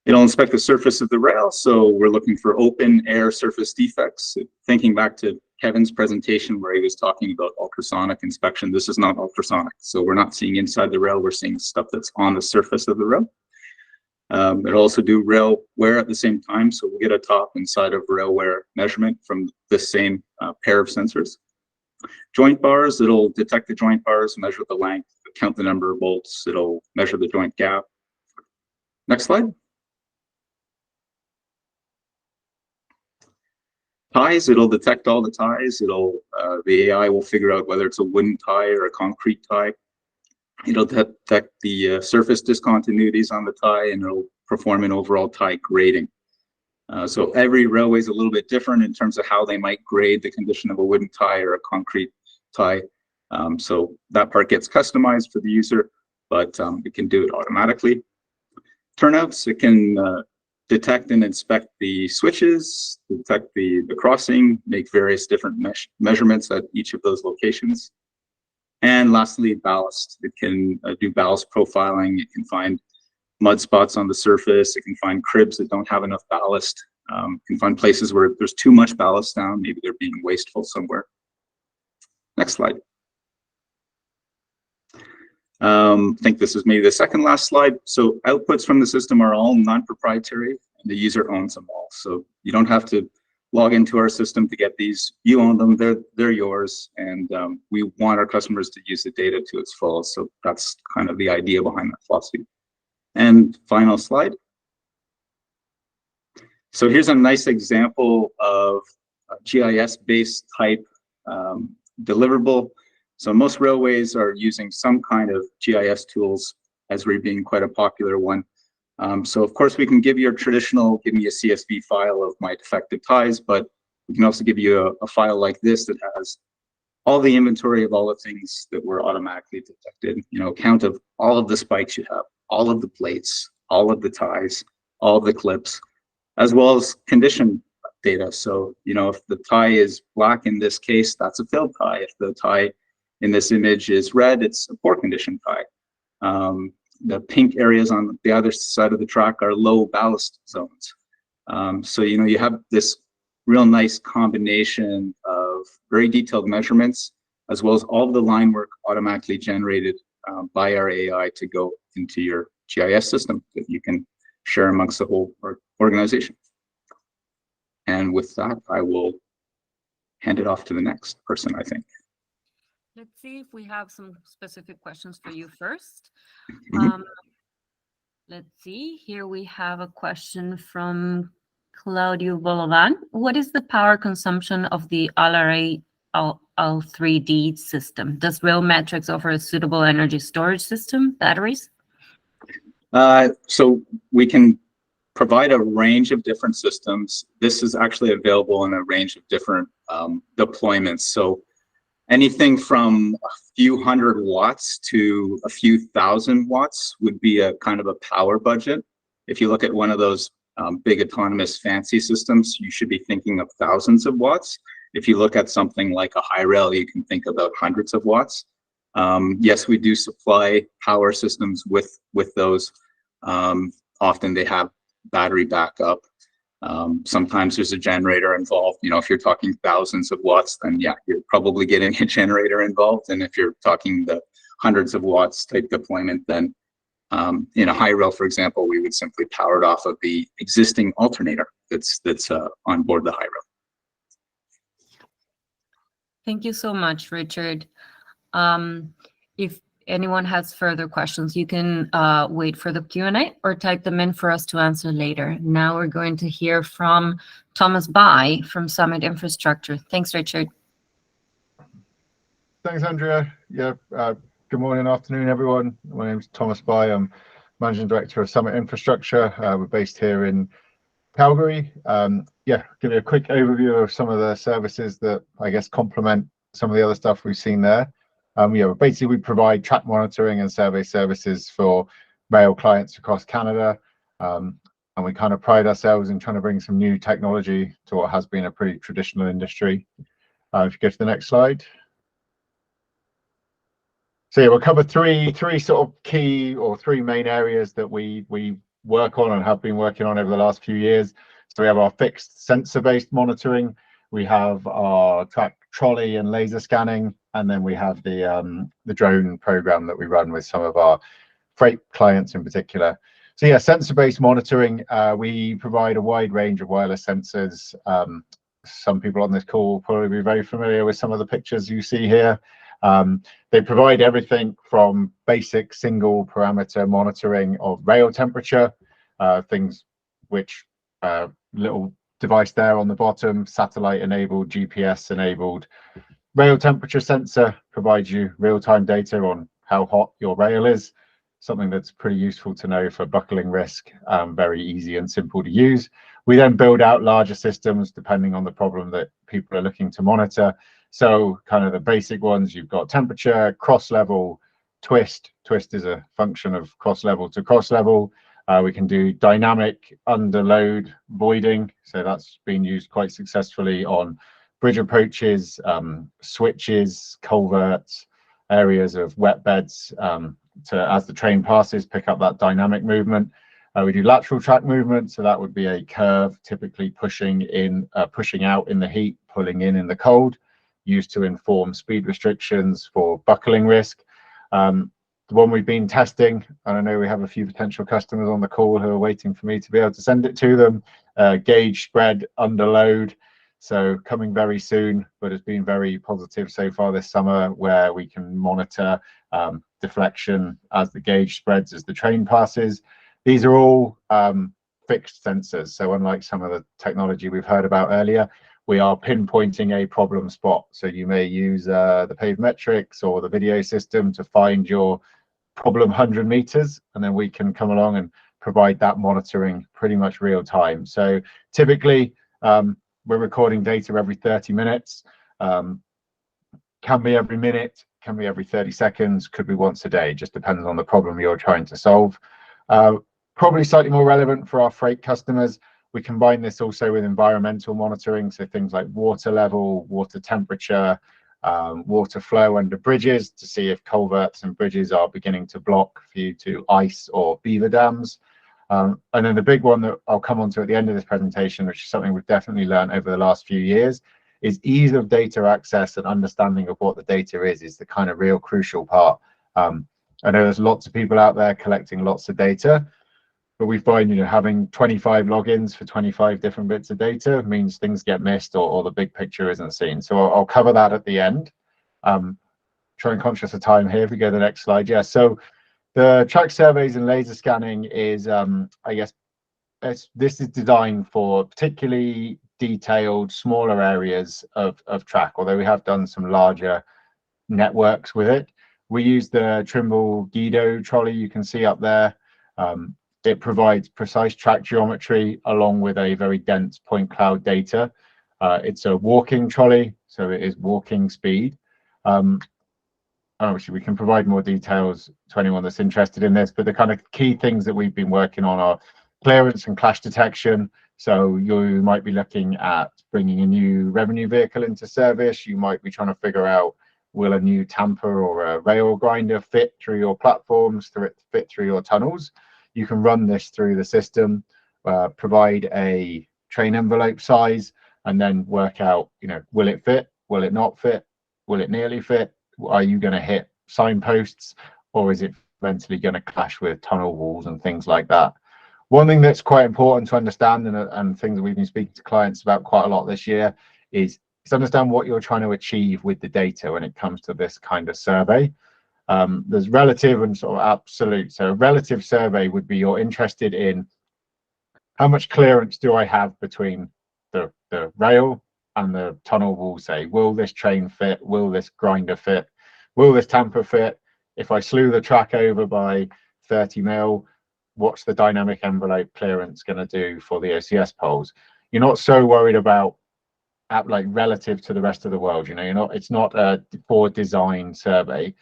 E: It'll inspect the surface of the rail. So we're looking for open air surface defects. Thinking back to Kevin's presentation where he was talking about ultrasonic inspection. This is not ultrasonic. So we're not seeing inside the rail, we're seeing stuff that's on the surface of the rail. It'll also do rail wear at the same time. So we'll get a top and side of rail wear measurement from the same pair of sensors. Joint bars, it'll detect the joint bars, measure the length, count the number of bolts, it'll measure the joint gap. Next slide. Ties, it'll detect all the ties. It'll the AI will figure out whether it's a wooden tie or a concrete tie. It'll detect the surface discontinuities on the tie, and it'll perform an overall tie grading. So every railway is a little bit different in terms of how they might grade the condition of a wooden tie or a concrete tie. So that part gets customized for the user, but it can do it automatically. Turnouts, it can detect and inspect the switches, detect the crossing, make various different measurements at each of those locations. And lastly, ballast. It can do ballast profiling. It can find mud spots on the surface. It can find cribs that don't have enough ballast. It can find places where there's too much ballast down. Maybe they're being wasteful somewhere. Next slide. I think this is maybe the second last slide. So outputs from the system are all non-proprietary, and the user owns them all. So you don't have to log into our system to get these. You own them, they're yours, and we want our customers to use the data to its full. So that's kind of the idea behind that philosophy. And final slide. So here's a nice example of a GIS-based type deliverable. So most railways are using some kind of GIS tools, Esri being quite a popular one. So of course we can give you a traditional, give me a CSV file of my defective ties, but we can also give you a file like this that has all the inventory of all the things that were automatically detected, you know, count of all of the spikes you have, all of the plates, all of the ties, all of the clips, as well as condition data. So, you know, if the tie is black in this case, that's a filled tie. If the tie in this image is red, it's a poor condition tie. The pink areas on the other side of the track are low ballast zones. So, you know, you have this real nice combination of very detailed measurements, as well as all of the line work automatically generated by our AI to go into your GIS system that you can share amongst the whole organization. And with that, I will hand it off to the next person, I think.
A: Let's see if we have some specific questions for you first.
E: Mhm.
A: Let's see. Here we have a question from Claudio Bolovan. What is the power consumption of the LRA L3D system? Does Railmetrics offer a suitable energy storage system, batteries?
E: So we can provide a range of different systems. This is actually available in a range of different deployments. So anything from a few hundred watts to a few thousand watts would be a kind of a power budget. If you look at one of those big autonomous fancy systems, you should be thinking of thousands of watts. If you look at something like a high rail, you can think about hundreds of watts. Yes, we do supply power systems with those. Often they have battery backup. Sometimes there's a generator involved. You know, if you're talking thousands of watts, then yeah, you're probably getting a generator involved. And if you're talking the hundreds of watts type deployment, then in a high rail, for example, we would simply power it off of the existing alternator that's on board the high rail.
A: Thank you so much, Richard. If anyone has further questions, you can wait for the Q&A or type them in for us to answer later. Now we're going to hear from Thomas Bye from Summit Infrastructure. Thanks, Richard.
F: Thanks, Andrea. Yeah, good morning, afternoon, everyone. My name is Thomas Bye. I'm Managing Director of Summit Infrastructure. We're based here in Calgary. Yeah, give you a quick overview of some of the services that I guess complement some of the other stuff we've seen there. Yeah, basically we provide track monitoring and survey services for rail clients across Canada. And we kind of pride ourselves in trying to bring some new technology to what has been a pretty traditional industry. If you go to the next slide. So yeah, we'll cover three sort of key or three main areas that we work on and have been working on over the last few years. So we have our fixed sensor-based monitoring, we have our track trolley and laser scanning, and then we have the drone program that we run with some of our freight clients in particular. So yeah, sensor-based monitoring, we provide a wide range of wireless sensors. Some people on this call will probably be very familiar with some of the pictures you see here. They provide everything from basic single parameter monitoring of rail temperature, things which little device there on the bottom, satellite enabled, GPS enabled. Rail temperature sensor provides you real-time data on how hot your rail is, something that's pretty useful to know for buckling risk, very easy and simple to use. We then build out larger systems depending on the problem that people are looking to monitor. So kind of the basic ones, you've got temperature, cross level, twist. Twist is a function of cross level to cross level. We can do dynamic underload voiding. So that's been used quite successfully on bridge approaches, switches, culverts, areas of wet beds, to, as the train passes, pick up that dynamic movement. We do lateral track movement, so that would be a curve typically pushing out in the heat, pulling in the cold, used to inform speed restrictions for buckling risk. The one we've been testing, and I know we have a few potential customers on the call who are waiting for me to be able to send it to them, gauge spread under load. So coming very soon, but it's been very positive so far this summer, where we can monitor deflection as the gauge spreads as the train passes. These are all fixed sensors. So unlike some of the technology we've heard about earlier, we are pinpointing a problem spot. So you may use the Railmetrics or the video system to find your problem 100 meters, and then we can come along and provide that monitoring pretty much real time. So typically, we're recording data every 30 minutes, can be every minute, can be every 30 seconds, could be once a day, just depends on the problem you're trying to solve. Probably slightly more relevant for our freight customers. We combine this also with environmental monitoring, so things like water level, water temperature, water flow under bridges to see if culverts and bridges are beginning to block for you to ice or beaver dams. And then the big one that I'll come on to at the end of this presentation, which is something we've definitely learned over the last few years, is ease of data access and understanding of what the data is the kind of real crucial part. I know there's lots of people out there collecting lots of data, but we find, having 25 logins for 25 different bits of data means things get missed or the big picture isn't seen. So I'll cover that at the end. Trying conscious of time here. If we go to the next slide. Yeah, so the track surveys and laser scanning is, I guess, this is designed for particularly detailed, smaller areas of track, although we have done some larger networks with it. We use the Trimble Guido trolley you can see up there. It provides precise track geometry along with a very dense point cloud data. It's a walking trolley, so it is walking speed. Obviously, we can provide more details to anyone that's interested in this, but the kind of key things that we've been working on are clearance and clash detection. So you might be looking at bringing a new revenue vehicle into service. You might be trying to figure out, will a new tamper or a rail grinder fit through your platforms, fit through your tunnels? You can run this through the system, provide a train envelope size, and then work out, will it fit? Will it not fit? Will it nearly fit? Are you going to hit signposts, or is it eventually going to clash with tunnel walls and things like that? One thing that's quite important to understand, and things that we've been speaking to clients about quite a lot this year, is to understand what you're trying to achieve with the data when it comes to this kind of survey. There's relative and sort of absolute. So a relative survey would be, you're interested in how much clearance do I have between the rail and the tunnel wall. Say, will this train fit? Will this grinder fit? Will this tamper fit? If I slew the track over by 30 mil, what's the dynamic envelope clearance going to do for the OCS poles? You're not so worried about like relative to the rest of the world. It's not a for design survey.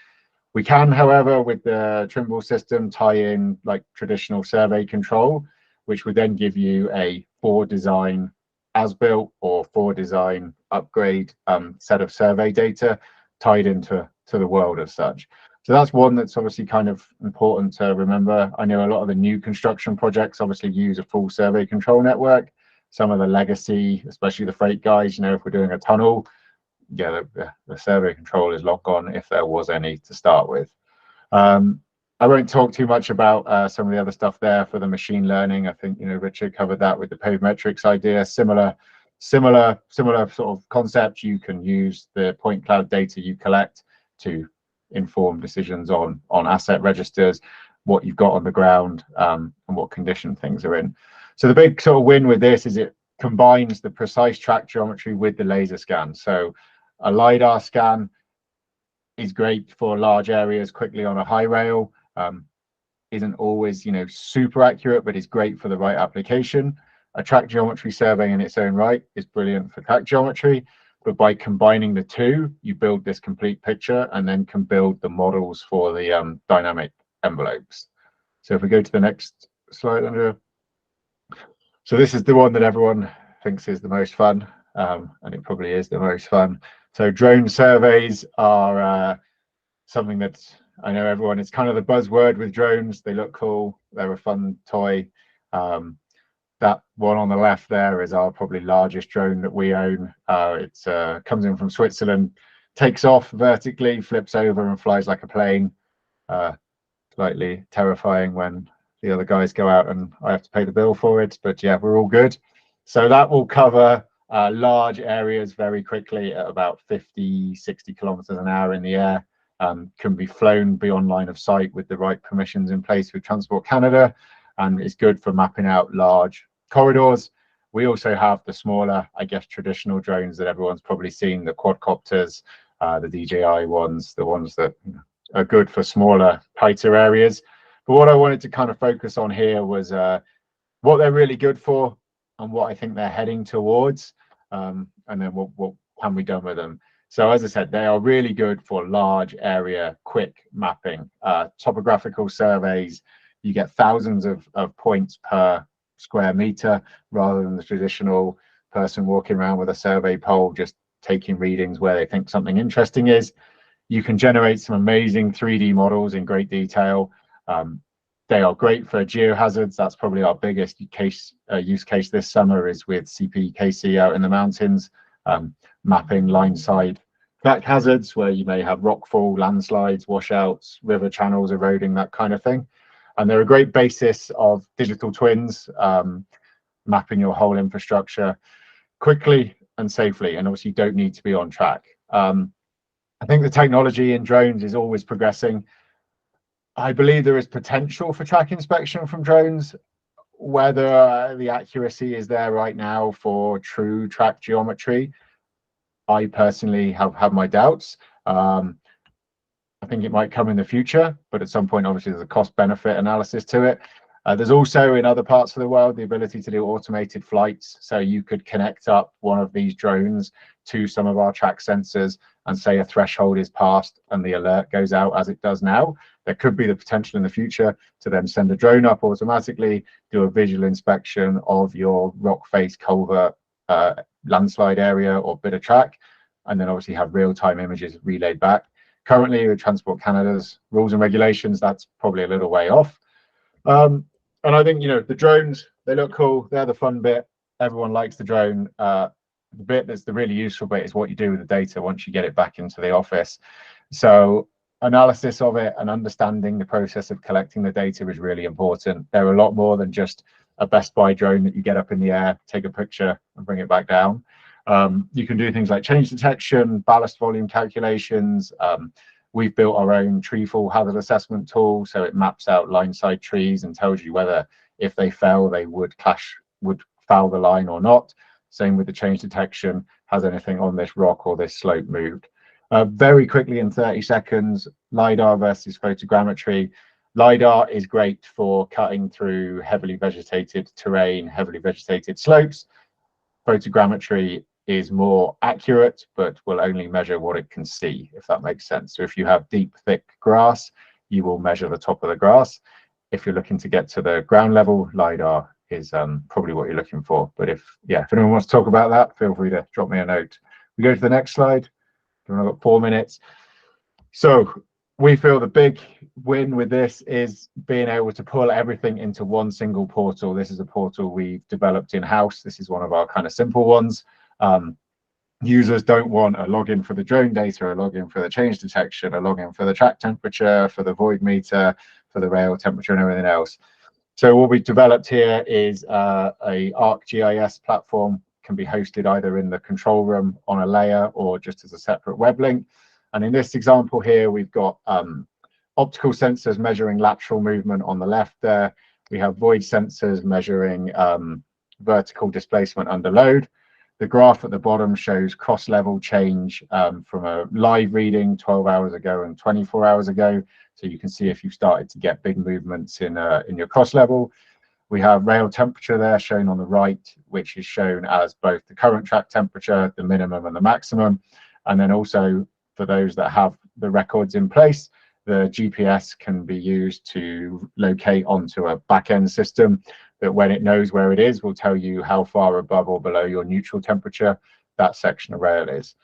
F: We can, however, with the Trimble system, tie in like traditional survey control, which would then give you a for design as built or for design upgrade set of survey data tied into the world as such. So that's one that's obviously kind of important to remember. I know a lot of the new construction projects obviously use a full survey control network. some of the legacy, especially the freight guys, if we're doing a tunnel, yeah, the survey control is locked on if there was any to start with. I won't talk too much about some of the other stuff there for the machine learning. I think Richard covered that with the Pavemetrics idea. Similar sort of concept. You can use the point cloud data you collect to inform decisions on asset registers, what you've got on the ground, and what condition things are in. So the big sort of win with this is it combines the precise track geometry with the laser scan. So a LiDAR scan is great for large areas quickly on a high rail. Isn't always super accurate, but is great for the right application. A track geometry survey in its own right is brilliant for track geometry, but by combining the two, you build this complete picture and then can build the models for the dynamic envelopes. So if we go to the next slide, Andrea. So this is the one that everyone thinks is the most fun, and it probably is the most fun. So drone surveys are something that's, I know everyone, it's kind of the buzzword with drones. They look cool, they're a fun toy. That one on the left there is our probably largest drone that we own. It comes in from Switzerland, takes off vertically, flips over and flies like a plane. Slightly terrifying when the other guys go out and I have to pay the bill for it, but yeah, we're all good. So that will cover large areas very quickly at about 50, 60 kilometers an hour in the air. Can be flown beyond line of sight with the right permissions in place with Transport Canada, and it's good for mapping out large corridors. We also have the smaller, I guess, traditional drones that everyone's probably seen, the quadcopters, the DJI ones, the ones that are good for smaller, tighter areas. But what I wanted to kind of focus on here was what they're really good for and what I think they're heading towards, and then what can be done with them. So as I said, they are really good for large area, quick mapping, topographical surveys. You get thousands of points per square meter rather than the traditional person walking around with a survey pole just taking readings where they think something interesting is. You can generate some amazing 3D models in great detail. They are great for geohazards. That's probably our biggest use case this summer is with CPKC out in the mountains. Mapping line side crack hazards where you may have rockfall, landslides, washouts, river channels eroding, that kind of thing. And they're a great basis of digital twins, mapping your whole infrastructure quickly and safely, and obviously you don't need to be on track. I think the technology in drones is always progressing. I believe there is potential for track inspection from drones. Whether the accuracy is there right now for true track geometry, I personally have my doubts. I think it might come in the future, but at some point, obviously, there's a cost-benefit analysis to it. There's also, in other parts of the world, the ability to do automated flights. So you could connect up one of these drones to some of our track sensors and say a threshold is passed and the alert goes out as it does now. There could be the potential in the future to then send a drone up automatically, do a visual inspection of your rock face culvert, landslide area or bit of track, and then obviously have real-time images relayed back. Currently with Transport Canada's rules and regulations, that's probably a little way off. And I think, the drones, they look cool. They're the fun bit. Everyone likes the drone. The bit that's the really useful bit is what you do with the data once you get it back into the office. So analysis of it and understanding the process of collecting the data is really important. They're a lot more than just a Best Buy drone that you get up in the air, take a picture and bring it back down. You can do things like change detection, ballast volume calculations. We've built our own tree fall hazard assessment tool, so it maps out line side trees and tells you whether, if they fell, they would foul the line or not. Same with the change detection. Has anything on this rock or this slope moved? Very quickly in 30 seconds, LiDAR versus photogrammetry. LiDAR is great for cutting through heavily vegetated terrain, heavily vegetated slopes. Photogrammetry is more accurate, but will only measure what it can see, if that makes sense. So if you have deep, thick grass, you will measure the top of the grass. If you're looking to get to the ground level, LiDAR is probably what you're looking for. But if anyone wants to talk about that, feel free to drop me a note. We go to the next slide. I've got 4 minutes. So we feel the big win with this is being able to pull everything into one single portal. This is a portal we've developed in-house. This is one of our kind of simple ones. Users don't want a login for the drone data, a login for the change detection, a login for the track temperature, for the void meter, for the rail temperature and everything else. So what we've developed here is a ArcGIS platform, can be hosted either in the control room on a layer or just as a separate web link. And in this example here, we've got optical sensors measuring lateral movement on the left there. We have void sensors measuring vertical displacement under load. The graph at the bottom shows cross-level change from a live reading 12 hours ago and 24 hours ago. So you can see if you've started to get big movements in your cross-level. We have rail temperature there shown on the right, which is shown as both the current track temperature, the minimum and the maximum. And then also for those that have the records in place, the GPS can be used to locate onto a back-end system that when it knows where it is, will tell you how far above or below your neutral temperature that section of rail is.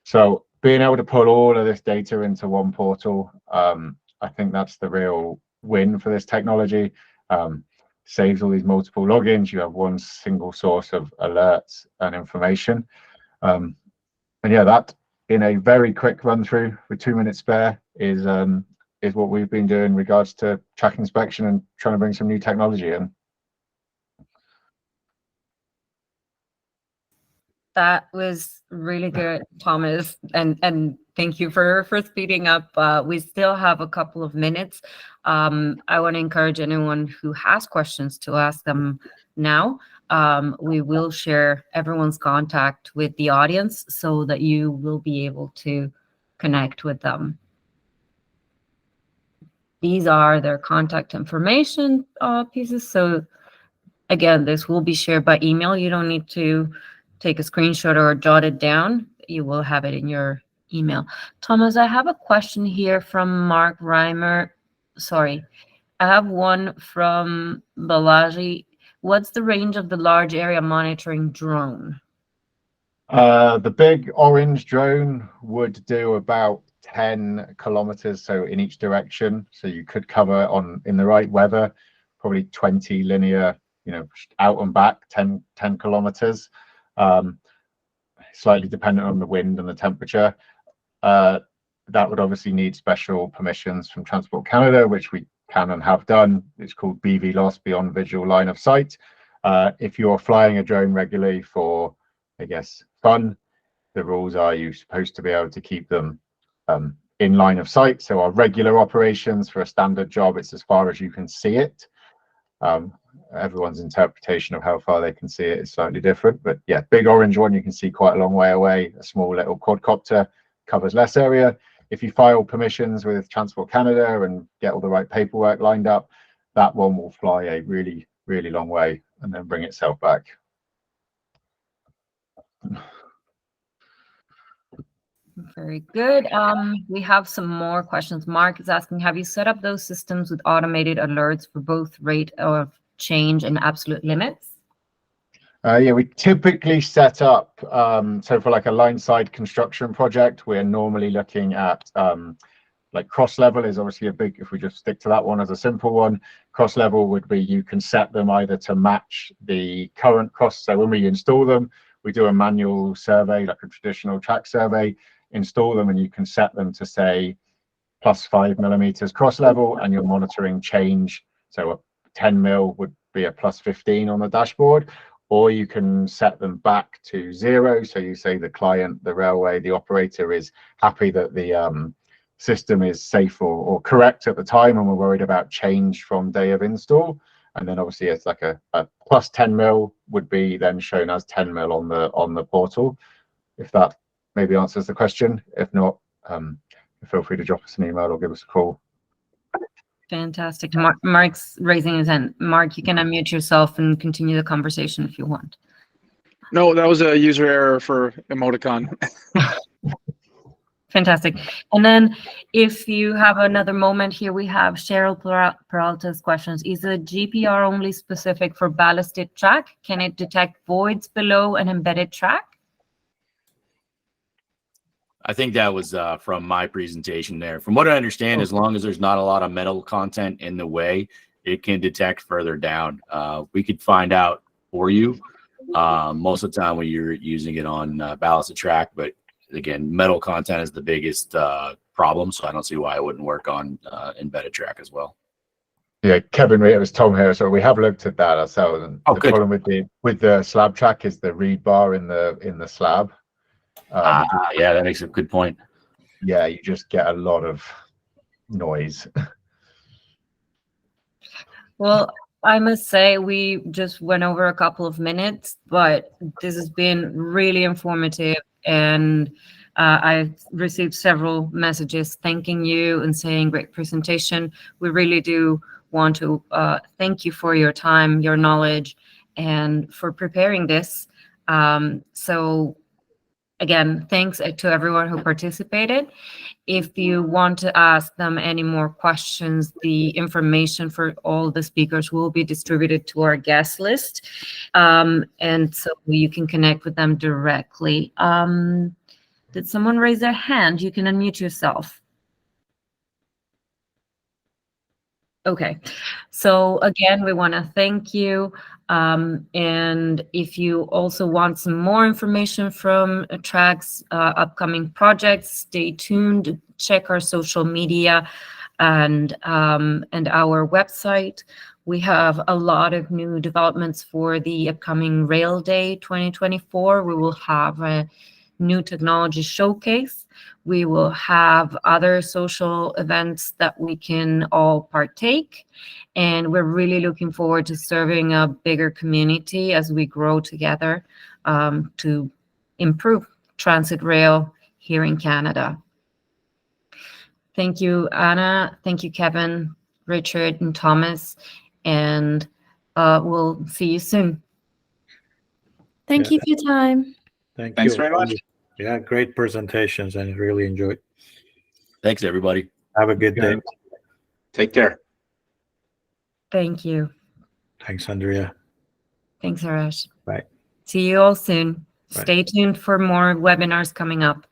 F: So being able to put all of this data into one portal, I think that's the real win for this technology. Saves all these multiple logins. You have one single source of alerts and information. And yeah, that in a very quick run through with 2 minutes spare is what we've been doing in regards to track inspection and trying to bring some new technology in.
A: That was really good, Thomas, and thank you for speeding up. We still have a couple of minutes. I want to encourage anyone who has questions to ask them now. We will share everyone's contact with the audience so that you will be able to connect with them. These are their contact information pieces. So again, this will be shared by email. You don't need to take a screenshot or jot it down. You will have it in your email. Thomas, I have a question here from Mark Reimer. Sorry, I have one from Balaji. What's the range of the large area monitoring drone?
F: The big orange drone would do about 10 kilometers, so in each direction. So you could cover in the right weather, probably 20 linear, out and back, 10 kilometers. Slightly dependent on the wind and the temperature. That would obviously need special permissions from Transport Canada, which we can and have done. It's called BVLOS, beyond visual line of sight. If you're flying a drone regularly for, I guess, fun, the rules are you're supposed to be able to keep them in line of sight. So our regular operations for a standard job, it's as far as you can see it. Everyone's interpretation of how far they can see it is slightly different, but yeah, big orange one you can see quite a long way away. A small little quadcopter covers less area. If you file permissions with Transport Canada and get all the right paperwork lined up, that one will fly a really, really long way and then bring itself back.
A: Very good. We have some more questions. Mark is asking, have you set up those systems with automated alerts for both rate of change and absolute limits?
F: Yeah, we typically set up, so for like a line side construction project, we're normally looking at like cross level is obviously a big, if we just stick to that one as a simple one, cross level would be you can set them either to match the current cross. So when we install them, we do a manual survey, like a traditional track survey, install them, and you can set them to say +5 millimeters cross level, and you're monitoring change. So a 10 mil would be a +15 on the dashboard, or you can set them back to 0. So you say the client, the railway, the operator is happy that the system is safe or correct at the time, and we're worried about change from day of install. And then obviously it's like a +10 mil would be then shown as 10 mil on the portal. If that maybe answers the question. If not, feel free to drop us an email or give us a call.
A: Fantastic. Mark's raising his hand. Mark, you can unmute yourself and continue the conversation if you want.
G: No, that was a user error for emoticon.
A: Fantastic. And then if you have another moment here, we have Cheryl Peralta's questions. Is the GPR only specific for ballasted track? Can it detect voids below an embedded track?
C: I think that was from my presentation there. From what I understand, as long as there's not a lot of metal content in the way, it can detect further down. We could find out for you most of the time when you're using it on ballasted track, but again, metal content is the biggest problem, so I don't see why it wouldn't work on embedded track as well.
F: Yeah, Kevin, it was Tom here. So we have looked at that ourselves, and the
C: good.
F: problem with the slab track is the read bar in the slab.
C: Yeah, that makes a good point.
F: Yeah, you just get a lot of noise.
A: Well, I must say we just went over a couple of minutes, but this has been really informative, and I've received several messages thanking you and saying great presentation. We really do want to thank you for your time, your knowledge, and for preparing this. So again, thanks to everyone who participated. If you want to ask them any more questions, the information for all the speakers will be distributed to our guest list. And so you can connect with them directly. Did someone raise their hand? You can unmute yourself. Okay, so again, we want to thank you. And if you also want some more information from TRACCS upcoming projects, stay tuned, check our social media and our website. We have a lot of new developments for the upcoming Rail Day 2024. We will have a new technology showcase. We will have other social events that we can all partake. And we're really looking forward to serving a bigger community as we grow together to improve transit rail here in Canada. Thank you, Anna. Thank you, Kevin, Richard, and Thomas. And we'll see you soon.
D: Thank you for your time.
B: Thank
E: Thanks
B: you.
E: very much.
B: Yeah, great presentations and really enjoyed.
C: Thanks, everybody.
B: Have a good day.
E: Take care.
A: Thank you.
B: Thanks, Andrea.
A: Thanks, Harash.
B: Bye.
A: See you all soon.
B: Bye.
A: Stay tuned for more webinars coming up.